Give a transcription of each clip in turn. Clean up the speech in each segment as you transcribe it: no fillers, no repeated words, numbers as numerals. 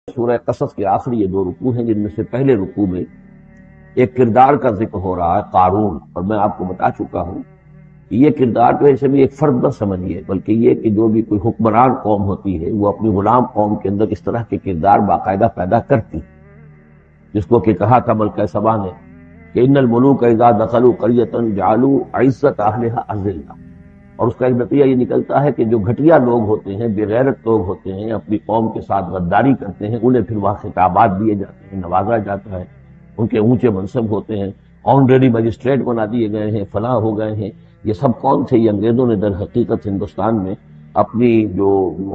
سورہ قصص کے آخری یہ 2 رکوع ہیں، جن میں سے پہلے رکوع میں ایک کردار کا ذکر ہو رہا ہے، قارون. اور میں آپ کو بتا چکا ہوں کہ یہ کردار جو ہے اسے بھی ایک فرد نہ سمجھیے، بلکہ یہ کہ جو بھی کوئی حکمران قوم ہوتی ہے وہ اپنی غلام قوم کے اندر اس طرح کے کردار باقاعدہ پیدا کرتی، جس کو کہ کہا تھا ملکہ سبا نے کہ ان الملوک اذا دخلوا قریۃ جعلوا عزت اہلها اذلہ. اور اس کا ایک نتیجہ یہ نکلتا ہے کہ جو گھٹیا لوگ ہوتے ہیں، بے غیرت لوگ ہوتے ہیں، اپنی قوم کے ساتھ غداری کرتے ہیں، انہیں پھر وہاں خطابات دیے جاتے ہیں، نوازا جاتا ہے، ان کے اونچے منصب ہوتے ہیں، آنریڈی مجسٹریٹ بنا دیے گئے ہیں، فلاں ہو گئے ہیں. یہ سب کون تھے؟ یہ انگریزوں نے در حقیقت ہندوستان میں اپنی جو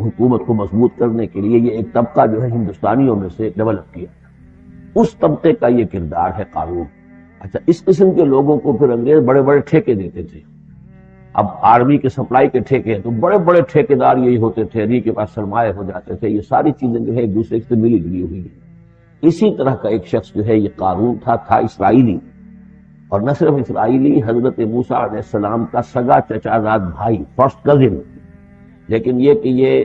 حکومت کو مضبوط کرنے کے لیے یہ ایک طبقہ جو ہے ہندوستانیوں میں سے ڈیولپ کیا. اس طبقے کا یہ کردار ہے قارون. اچھا، اس قسم کے لوگوں کو پھر انگریز بڑے بڑے ٹھیکے دیتے تھے. اب آرمی کے سپلائی کے ٹھیکے ہیں تو بڑے بڑے ٹھیکیدار یہی ہوتے تھے، انہی کے پاس سرمایہ ہو جاتے تھے. یہ ساری چیزیں جو ہے ایک دوسرے سے ملی جلی ہوئی ہیں. اسی طرح کا ایک شخص جو ہے یہ قارون تھا اسرائیلی، اور نہ صرف اسرائیلی، حضرت موسیٰ علیہ السلام کا سگا چچا زاد بھائی، فرسٹ کزن. لیکن یہ کہ یہ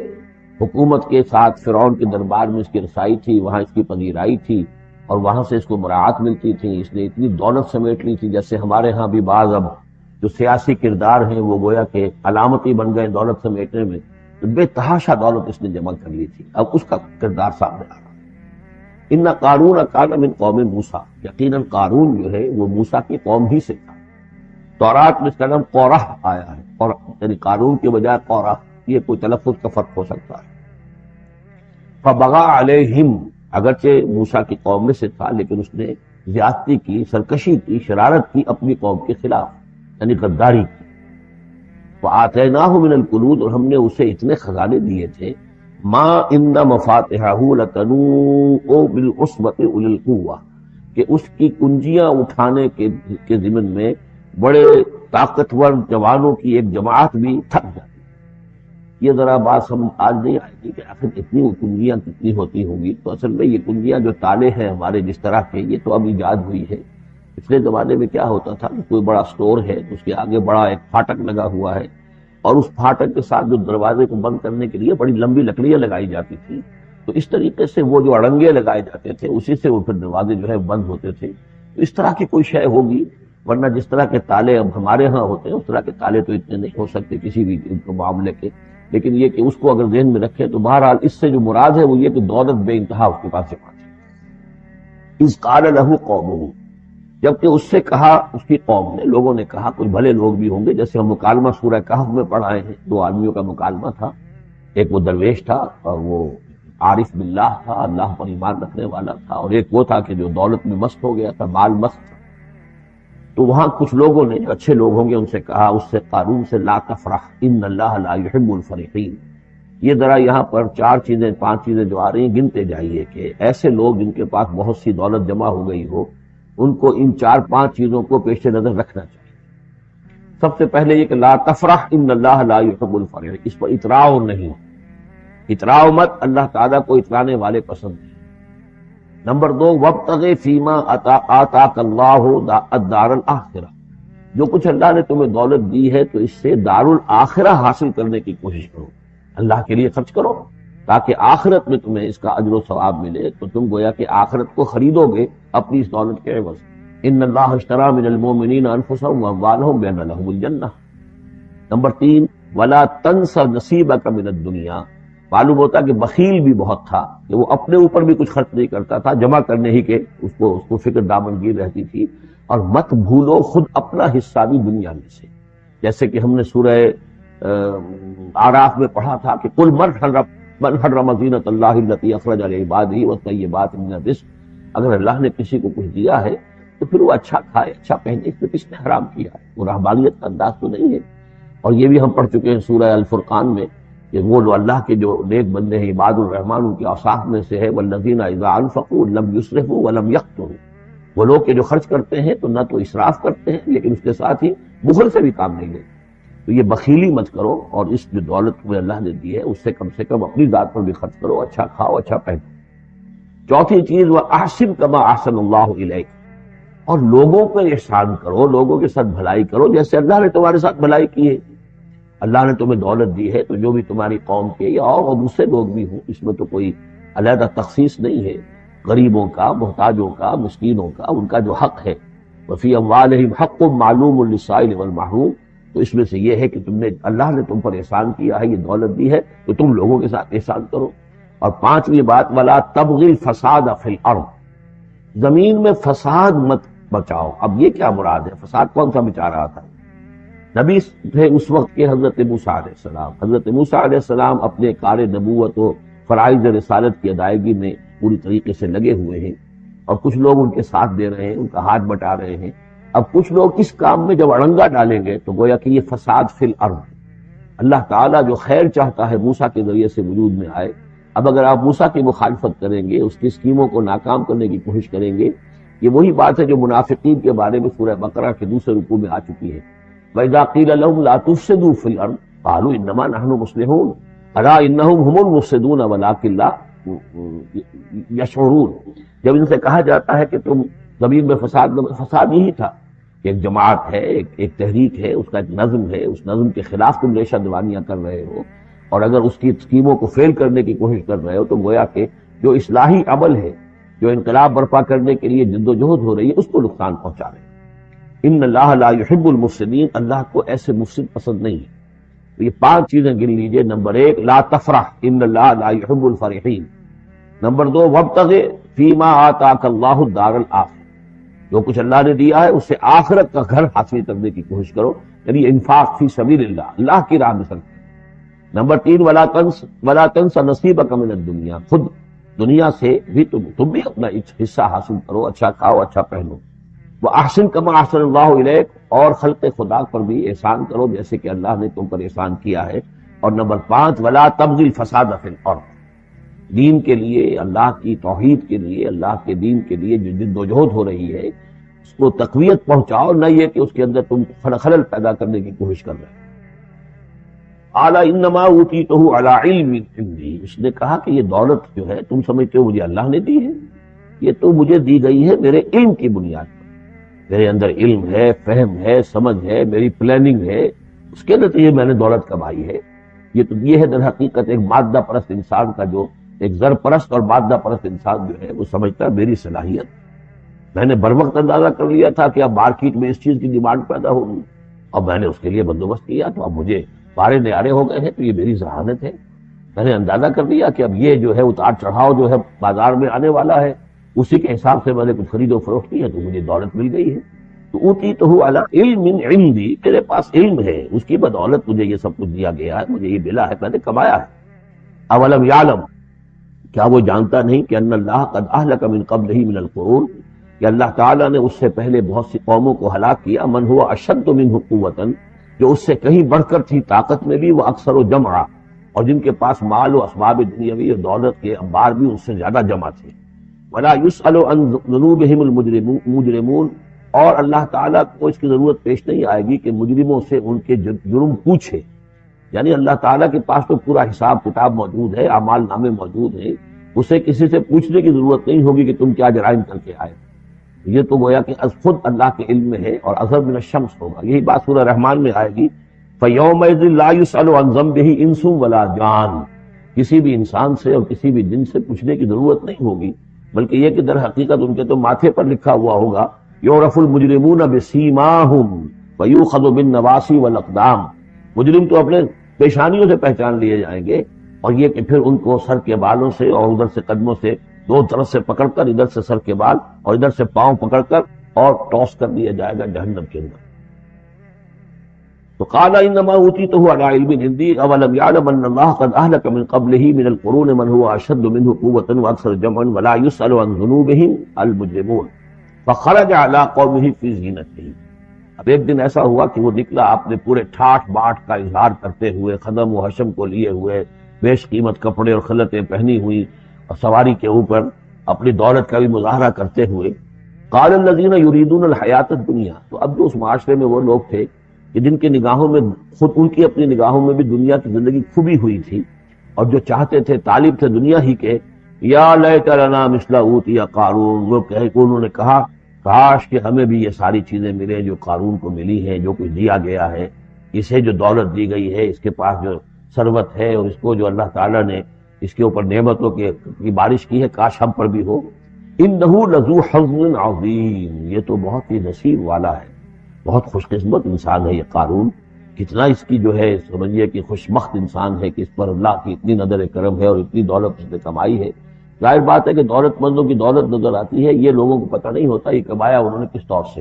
حکومت کے ساتھ فرعون کے دربار میں اس کی رسائی تھی، وہاں اس کی پذیرائی تھی، اور وہاں سے اس کو مراعات ملتی تھی. اس نے اتنی دولت سمیٹ لی تھی، جیسے ہمارے ہاں بھی بعض اب جو سیاسی کردار ہیں وہ گویا کہ علامتی بن گئے دولت سمیٹنے میں. تو بے تحاشا دولت اس نے جمع کر لی تھی. اب اس کا کردار سامنے آ رہا ہے. ان قارون کان من قوم موسیٰ، یقیناً قارون جو ہے وہ موسیٰ کی قوم ہی سے تھا. تورات میں اس کا نام قورہ آیا ہے، اور یعنی قارون کے بجائے قورہ، یہ کوئی تلفظ کا فرق ہو سکتا ہے. فبغى علیہم، اگرچہ موسیٰ کی قوم میں سے تھا لیکن اس نے زیادتی کی، سرکشی کی، شرارت کی اپنی قوم کے خلاف، یعنی غداری کی. وآتیناہ من الکنوز، اور ہم نے اسے اتنے خزانے دیے تھے، ما ان مفاتحہ لتنوء بالعصبۃ اولي القوہ، کہ اس کی کنجیاں اٹھانے کے ضمن میں بڑے طاقتور جوانوں کی ایک جماعت بھی تھک جاتی. یہ ذرا بات ہم آج نہیں آئے گی کہ آخر اتنی کنجیاں کتنی ہوتی ہوں گی. تو اصل میں یہ کنجیاں جو تالے ہیں ہمارے جس طرح کے، یہ تو اب ایجاد ہوئی ہے. پچھلے زمانے میں کیا ہوتا تھا کہ کوئی بڑا سٹور ہے تو اس کے آگے بڑا ایک پھاٹک لگا ہوا ہے، اور اس پھاٹک کے ساتھ جو دروازے کو بند کرنے کے لیے بڑی لمبی لکڑیاں لگائی جاتی تھی. تو اس طریقے سے وہ جو اڑنگے لگائے جاتے تھے اسی سے وہ پھر دروازے جو ہے بند ہوتے تھے. تو اس طرح کی کوئی شے ہوگی، ورنہ جس طرح کے تالے اب ہمارے ہاں ہوتے ہیں اس طرح کے تالے تو اتنے نہیں ہو سکتے کسی بھی معاملے کے. لیکن یہ کہ اس کو اگر ذہن میں رکھیں تو بہرحال اس سے جو مراد ہے وہ یہ کہ دولت بے انتہا اس کے پاس جمع تھی. اذ قال له قومه، جبکہ اس سے کہا اس کی قوم نے، لوگوں نے کہا، کچھ بھلے لوگ بھی ہوں گے، جیسے ہم مکالمہ سورہ کہف میں پڑھائے ہیں. 2 آدمیوں کا مکالمہ تھا، ایک وہ درویش تھا اور وہ عارف باللہ تھا، اللہ پر ایمان رکھنے والا تھا، اور ایک وہ تھا کہ جو دولت میں مست ہو گیا تھا، مال مست تھا. تو وہاں کچھ لوگوں نے، اچھے لوگ ہوں گے، ان سے کہا، اس سے قارون سے، لا تفرح ان اللہ لا يحب الفرحین. یہ ذرا یہاں پر 4 چیزیں 5 چیزیں جو آ رہی ہیں گنتے جائیے کہ ایسے لوگ جن کے پاس بہت سی دولت جمع ہو گئی ہو، ان کو ان 4-5 چیزوں کو پیش نظر رکھنا چاہیے. سب سے پہلے یہ کہ لا تفرح ان اللہ لا يحب الفرح، اس پر اتراؤ نہیں، اتراؤ مت، اللہ تعالیٰ کو اترانے والے پسند ہیں. نمبر 2، وابتغ فیما آتاک اللہ الدار الآخرہ، جو کچھ اللہ نے تمہیں دولت دی ہے تو اس سے دار الآخرہ حاصل کرنے کی کوشش کرو، اللہ کے لیے خرچ کرو تاکہ آخرت میں تمہیں اس کا اجر و ثواب ملے. تو تم گویا کہ آخرت کو خریدو گے اپنی اس دولت کے عوض. ان اللہ اشتری من المؤمنین انفسهم واموالهم بان لهم الجنہ. نمبر 3، ولا تنس نصیبک من الدنیا، معلوم ہوتا کہ بخیل بھی بہت تھا کہ وہ اپنے اوپر بھی کچھ خرچ نہیں کرتا تھا، جمع کرنے ہی کے اس کو فکر دامنگیر رہتی تھی. اور مت بھولو خود اپنا حصہ بھی دنیا میں سے، جیسے کہ ہم نے سورہ اعراف میں پڑھا تھا کہ قل من حرم زینۃ اللہ التی اخرج لعبادہ والطیبات من الرزق. اگر اللہ نے کسی کو کچھ دیا ہے تو پھر وہ اچھا کھائے، اچھا پہنے، اس میں کس نے حرام کیا ہے؟ وہ رہبانیت کا انداز تو نہیں ہے. اور یہ بھی ہم پڑھ چکے ہیں سورہ الفرقان میں کہ وہ جو اللہ کے جو نیک بندے ہیں عباد الرحمن، ان کے اوصاف میں سے ہے والذین اذا انفقوا لم یسرفوا ولم یقتروا، وہ لوگ کہ جو خرچ کرتے ہیں تو نہ تو اسراف کرتے ہیں لیکن اس کے ساتھ ہی بخل سے بھی کام نہیں لیتے. تو یہ بخیلی مت کرو، اور اس جو دولت تمہیں اللہ نے دی ہے اس سے کم اپنی ذات پر بھی خرچ کرو، اچھا کھاؤ، اچھا پہنو. 4تھی چیز، وَأَحْسِن كَمَا أَحْسَنَ اللَّهُ إِلَيْكَ، اور لوگوں پر احسان کرو، لوگوں کے ساتھ بھلائی کرو جیسے اللہ نے تمہارے ساتھ بھلائی کی ہے. اللہ نے تمہیں دولت دی ہے تو جو بھی تمہاری قوم کے یا اور دوسرے لوگ بھی ہوں، اس میں تو کوئی علیحدہ تخصیص نہیں ہے، غریبوں کا، محتاجوں کا، مسکینوں کا، ان کا جو حق ہے، وفی اموالہم حق معلوم للسائل والمحروم، تو اس میں سے یہ ہے کہ تم نے، اللہ نے تم پر احسان کیا ہے، یہ دولت دی ہے تو تم لوگوں کے ساتھ احسان کرو۔ اور پانچویں بات، ولا تبغی الفساد فی الارض، زمین میں فساد مت بچاؤ۔ اب یہ کیا مراد ہے؟ فساد کون سا بچا رہا تھا؟ نبی تھے اس وقت کے حضرت موسیٰ علیہ السلام۔ حضرت موسیٰ علیہ السلام اپنے کار نبوت و فرائض رسالت کی ادائیگی میں پوری طریقے سے لگے ہوئے ہیں، اور کچھ لوگ ان کے ساتھ دے رہے ہیں، ان کا ہاتھ بٹا رہے ہیں۔ اب کچھ لوگ اس کام میں جب اڑنگا ڈالیں گے تو گویا کہ یہ فساد فی الارض، اللہ تعالیٰ جو خیر چاہتا ہے موسیٰ کے ذریعے سے وجود میں آئے، اب اگر آپ موسیٰ کی مخالفت کریں گے، اس کی اسکیموں کو ناکام کرنے کی کوشش کریں گے، یہ وہی بات ہے جو منافقین کے بارے میں سورہ بقرہ کے دوسرے رکوع میں آ چکی ہے۔ وَإِذَا قِيلَ لَهُمْ لَا تُفْسِدُوا فِي الْأَرْضِ قَالُوا إِنَّمَا نَحْنُ مُصْلِحُونَ أَلَا إِنَّهُمْ هُمُ الْمُفْسِدُونَ وَلَٰكِن لَا يَشْعُرُونَ۔ جب ان سے کہا جاتا ہے کہ تم زمین میں فساد یہی تھا، ایک جماعت ہے، ایک تحریک ہے، اس کا ایک نظم ہے، اس نظم کے خلاف تم ریشہ دوانیاں کر رہے ہو، اور اگر اس کی اسکیموں کو فیل کرنے کی کوشش کر رہے ہو، تو گویا کہ جو اصلاحی عمل ہے، جو انقلاب برپا کرنے کے لیے جد و جہد ہو رہی ہے، اس کو نقصان پہنچا رہے ہیں۔ ان اللہ لا يحب المفسدین، اللہ کو ایسے مفسد پسند نہیں ہے۔ تو یہ 5 چیزیں گن لیجئے۔ نمبر 1 لا تفرح ان اللہ لا يحب الفرحین۔ نمبر 2 وابتغ فیما آتاک اللہ الدار الآخرہ، جو کچھ اللہ نے دیا ہے اس سے آخرت کا گھر حاصل کرنے کی کوشش کرو، یعنی انفاق فی سبیل اللہ، اللہ کی راہ میں صرف۔ نمبر 3 ولا تنس نصیبک من الدنیا، خود دنیا سے بھی تم بھی اپنا حصہ حاصل کرو، اچھا کھاؤ، اچھا پہنو۔ وَأَحْسِن كَمَا أَحْسَنَ اللَّهُ إِلَيْكَ، اور خلق خدا پر بھی احسان کرو جیسے کہ اللہ نے تم پر احسان کیا ہے۔ اور نمبر 5 وَلَا تَبْغِ الْفَسَادَ فِي الْأَرْضِ، دین کے لیے، اللہ کی توحید کے لیے، اللہ کے دین کے لیے جو جد و جہد ہو رہی ہے اس کو تقویت پہنچاؤ، نہ یہ کہ اس کے اندر تم خلل پیدا کرنے کی کوشش کر رہے ہو۔ اعلیٰ انما اوتیتہ علی علم عندی، اس نے کہا کہ یہ دولت جو ہے تم سمجھتے ہو مجھے اللہ نے دی ہے، یہ تو مجھے دی گئی ہے میرے علم کی بنیاد پر، میرے اندر علم ہے، فہم ہے، سمجھ ہے، میری پلاننگ ہے، اس کے نتیجے میں نے دولت کمائی ہے۔ یہ ہے در حقیقت ایک مادہ پرست انسان کا، جو ایک زر پرست اور مادہ پرست انسان جو ہے وہ سمجھتا ہے میری صلاحیت، میں نے بر وقت اندازہ کر لیا تھا کہ اب مارکیٹ میں اس چیز کی ڈیمانڈ پیدا ہوگی، اور میں نے اس کے لیے بندوبست کیا، تو اب مجھے پارے نیارے ہو گئے ہیں، تو یہ میری ذہانت ہے۔ میں نے اندازہ کر لیا کہ اب یہ جو ہے اتار چڑھاؤ جو ہے بازار میں آنے والا ہے، اسی کے حساب سے میں نے کچھ خرید و فروخت کی ہے، تو مجھے دولت مل گئی ہے۔ تو اوتیتہ علی علم عندی، میرے پاس علم ہے، اس کی بدولت مجھے یہ سب کچھ دیا گیا ہے، مجھے یہ ملا ہے، میں نے کمایا ہے۔ اولم یعلم، کیا وہ جانتا نہیں کہ ان اللہ قد اہلک من قبلہ من القرون، کہ اللہ تعالیٰ نے اس سے پہلے بہت سی قوموں کو ہلاک کیا، من ہوا اشد منہ قوۃ، جو اس سے کہیں بڑھ کر تھی طاقت میں بھی، وہ اکثر و جمعا، اور جن کے پاس مال و اسباب دنیاوی اور دولت کے انبار بھی اس سے زیادہ جمع تھے۔ ولا يسأل عن ذنوبهم المجرمون، اور اللہ تعالیٰ کو اس کی ضرورت پیش نہیں آئے گی کہ مجرموں سے ان کے جرم پوچھے، یعنی اللہ تعالیٰ کے پاس تو پورا حساب کتاب موجود ہے، اعمال نامے موجود ہیں، اسے کسی سے پوچھنے کی ضرورت نہیں ہوگی کہ تم کیا جرائم کر کے آئے۔ یہ تو گویا کہ خود اللہ کے علم میں ہے، اور اظہر من الشمس ہوگا، یہی بات سورہ رحمان میں آئے گی، فَيَوْمَئِذٍ لَا يُسْأَلُ عَنْ ذَنبِهِ إِنسٌ وَلَا جَانٌ، کسی بھی انسان سے اور کسی بھی جن سے پوچھنے کی ضرورت نہیں ہوگی، بلکہ یہ کہ در حقیقت ان کے تو ماتھے پر لکھا ہوا ہوگا، یعرف المجرمون بسیماہم ویؤخذ بالنواصی والاقدام، مجرم تو اپنے پیشانیوں سے پہچان لیے جائیں گے، اور یہ کہ پھر ان کو سر کے بالوں سے اور ادھر سے قدموں سے دو طرف سے پکڑ کر، ادھر سے سر کے بال اور ادھر سے پاؤں پکڑ کر اور ٹاس کر دیا جائے گا جہنم کے اندر۔ تو قال انما اوتیتہ علی علم عندی اولم یعلم ان اللہ قد اہلک من قبلہ من القرون من هو اشد منہ قوۃ واکثر جمعا ولا یسأل عن ذنوبہم المجرمون فخرج علی قومہ فی زینتہ۔ اب ایک دن ایسا ہوا کہ وہ نکلا اپنے پورے ٹھاٹ باٹ کا اظہار کرتے ہوئے، خدم و حشم کو لیے ہوئے، بیش قیمت کپڑے اور خلعتیں پہنی ہوئی، اور سواری کے اوپر اپنی دولت کا بھی مظاہرہ کرتے ہوئے۔ قال الذین یریدون الحیات الدنیا، تو اب جو اس معاشرے میں وہ لوگ تھے کہ جن کی نگاہوں میں، خود ان کی اپنی نگاہوں میں بھی دنیا کی زندگی کھبی ہوئی تھی، اور جو چاہتے تھے، طالب تھے دنیا ہی کے، یا لیت لنا مثل اوتی قارون، وہ انہوں نے کہا کاش کہ ہمیں بھی یہ ساری چیزیں ملیں جو قارون کو ملی ہیں، جو کچھ دیا گیا ہے، اسے جو دولت دی گئی ہے، اس کے پاس جو ثروت ہے، اور اس کو جو اللہ تعالیٰ نے اس کے اوپر نعمتوں کی بارش کی ہے، کاش ہم پر بھی ہو۔ انہ لذو حظ عظیم، یہ تو بہت ہی نصیب والا ہے، بہت خوش قسمت انسان ہے یہ قارون، کتنا اس کی جو ہے سمجھیے کہ خوش بخت انسان ہے کہ اس پر اللہ کی اتنی نظر کرم ہے اور اتنی دولت اس نے کمائی ہے۔ ظاہر بات ہے کہ دولت مندوں کی دولت نظر آتی ہے، یہ لوگوں کو پتہ نہیں ہوتا یہ کمایا انہوں نے کس طور سے۔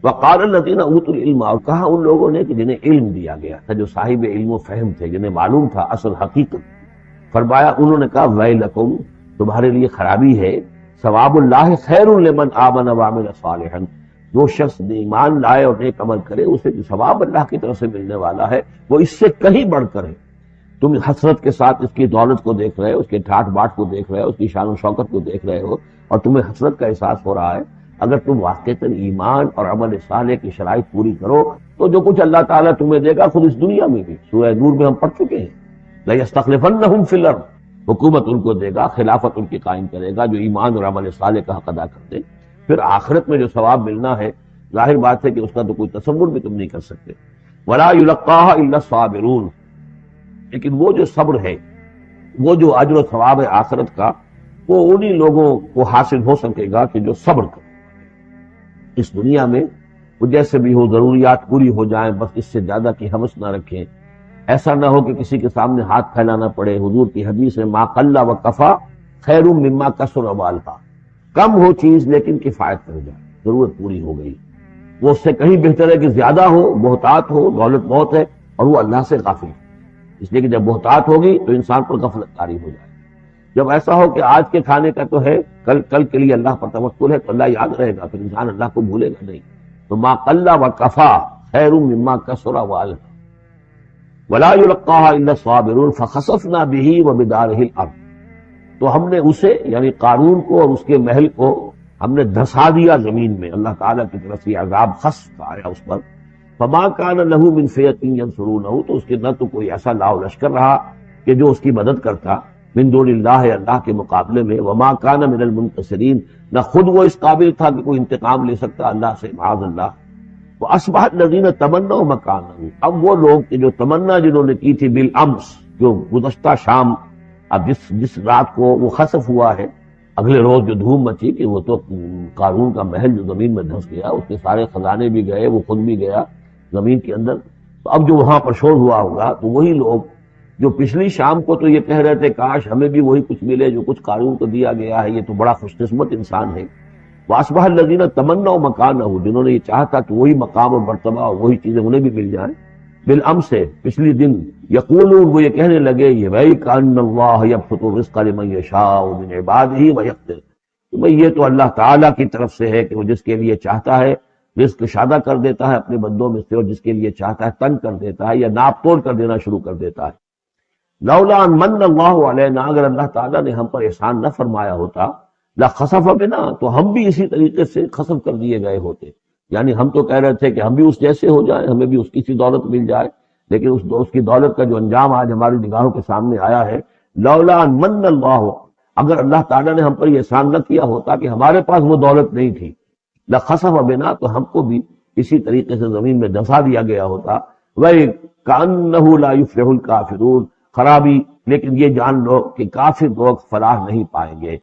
وقال الذین اوتوا العلم، اور کہا ان لوگوں نے کہ جنہیں علم دیا گیا تھا، جو صاحب علم و فہم تھے، جنہیں معلوم تھا اصل حقیقت، فرمایا انہوں نے کہا ویلکم، تمہارے لیے خرابی ہے، ثواب اللہ خیر لمن آمن وعمل صالحا، جو شخص ایمان لائے اور نیک عمل کرے اسے جو ثواب اللہ کی طرف سے ملنے والا ہے وہ اس سے کہیں بڑھ کر ہے۔ تم حسرت کے ساتھ اس کی دولت کو دیکھ رہے ہو، اس کے ٹھاٹ باٹ کو دیکھ رہے ہو، اس کی شان و شوکت کو دیکھ رہے ہو اور تمہیں حسرت کا احساس ہو رہا ہے، اگر تم واقعتاً ایمان اور عمل صالح کی شرائط پوری کرو تو جو کچھ اللہ تعالیٰ تمہیں دے گا خود اس دنیا میں بھی، سورہ نور میں ہم پڑھ چکے ہیں، لَيَسْتَخْلِفَنَّهُمْ فِي الْأَرْضِ، حکومت ان کو دے گا، خلافت ان کی قائم کرے گا جو ایمان اور عمل صالح کا حق ادا کرتے۔ پھر آخرت میں جو ثواب ملنا ہے ظاہر بات ہے کہ اس کا تو کوئی تصور بھی تم نہیں کر سکتے۔ وَلَا يُلَقَّاهَا إِلَّا الصَّابِرُونَ، لیکن وہ جو صبر ہے، وہ جو اجر و ثواب ہے آخرت کا، وہ انہی لوگوں کو حاصل ہو سکے گا کہ جو صبر کریں۔ اس دنیا میں وہ جیسے بھی ہو ضروریات پوری ہو جائیں، بس اس سے زیادہ کی ہوس نہ رکھیں، ایسا نہ ہو کہ کسی کے سامنے ہاتھ پھیلانا پڑے۔ حضور کی حدیث ہے ما قل و کفا خیر مما کثر و والقا، کم ہو چیز لیکن کفایت کر جائے، ضرورت پوری ہو گئی، وہ اس سے کہیں بہتر ہے کہ زیادہ ہو، محتاط ہو، دولت بہت ہے اور وہ اللہ سے غافل ہے۔ اس لیے کہ جب محتاط ہوگی تو انسان پر غفلت طاری ہو جائے۔ جب ایسا ہو کہ آج کے کھانے کا تو ہے، کل کے لیے اللہ پر توکل ہے تو اللہ یاد رہے گا، پھر انسان اللہ کو بھولے گا نہیں۔ تو ما قل و کفا خیر مما کثر والقا ولا يلقاها الا الصابرون فخسفنا به وبداره الارض، تو ہم نے اسے یعنی قارون کو اور اس کے محل کو ہم نے دھسا دیا زمین میں، اللہ تعالیٰ کی طرف سے عذاب خسف آیا اس پر۔ فما كان له من فئة ينصرونه، تو اس کے نہ تو کوئی ایسا لاؤ لشکر رہا کہ جو اس کی مدد کرتا من دون اللہ، اللہ کے مقابلے میں، وما كان من المنتصرین، نہ خود وہ اس قابل تھا کہ کوئی انتقام لے سکتا اللہ سے، معاذ اللہ۔ وَأَصْبَحَ الَّذِينَ تَمَنَّوْا مَكَانَهُ، اب وہ لوگ کہ جو تمنا جنہوں نے کی تھی بالامس، جو گزشتہ شام، اب جس رات کو وہ خسف ہوا ہے، اگلے روز جو دھوم مچی کہ وہ تو قارون کا محل جو زمین میں دھس گیا، اس کے سارے خزانے بھی گئے، وہ خود بھی گیا زمین کے اندر، تو اب جو وہاں پر شور ہوا ہوگا تو وہی لوگ جو پچھلی شام کو تو یہ کہہ رہے تھے کاش ہمیں بھی وہی کچھ ملے جو کچھ قارون کو دیا گیا ہے، یہ تو بڑا خوش قسمت انسان ہے۔ وَأَصْبَحَ الَّذِينَ تَمَنَّوْا مَكَانَهُ، جنہوں نے یہ چاہتا کہ وہی مقام اور مرتبہ اور وہی چیزیں انہیں بھی مل جائیں، بالامس سے پچھلی دن، یقولون، وہ یہ کہنے لگے، یہ بھائی کأن اللہ یبسط الرزق لمن یشاء من عبادہ ویقدر، کہ بھئی یہ تو اللہ تعالیٰ کی طرف سے ہے کہ وہ جس کے لیے چاہتا ہے رزق شادہ کر دیتا ہے اپنے بندوں میں سے، اور جس کے لیے چاہتا ہے تنگ کر دیتا ہے یا ناپ توڑ کر دینا شروع کر دیتا ہے۔ لولا ان من اللہ علینا، اگر اللہ تعالیٰ نے ہم پر احسان نہ فرمایا ہوتا، لخسف بنا، تو ہم بھی اسی طریقے سے خسف کر دیے گئے ہوتے، یعنی ہم تو کہہ رہے تھے کہ ہم بھی اس جیسے ہو جائیں، ہمیں بھی اس کی سی دولت مل جائے، لیکن اس کی دولت کا جو انجام آج ہماری نگاہوں کے سامنے آیا ہے، لولا ان من اللہ، اگر اللہ تعالیٰ نے ہم پر یہ احسان نہ کیا ہوتا کہ ہمارے پاس وہ دولت نہیں تھی، لخسف بنا، تو ہم کو بھی اسی طریقے سے زمین میں دھسا دیا گیا ہوتا۔ وَكَأَنَّهُ لَا يُفْلِحُ الْكَافِرُونَ، خرابی، لیکن یہ جان لو کہ کافر لوگ فلاح نہیں پائیں گے۔